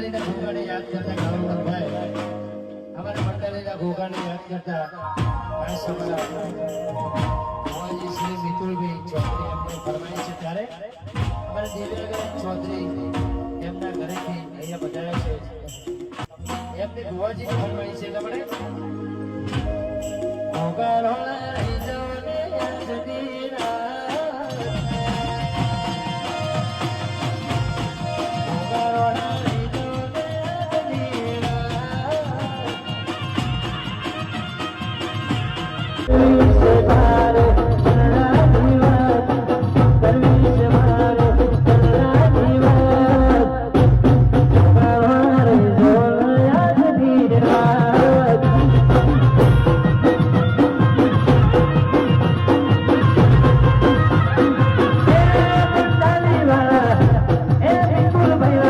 મરદાલીના ઘોઘાને યાદ કરતા ગામભાઈ અમારા મરદાલીના ઘોઘાને યાદ કરતા આ સમય ભુવાજી શ્રી મિતુલભાઈ ચૌધરી એમને ફરમાઈ છે ત્યારે અમારા દેવીનગર ચૌધરી એમના ઘરેથી અહીંયા બધાયા છે એમને ભુવાજીની ફરમાઈ છે તમને ઘોઘા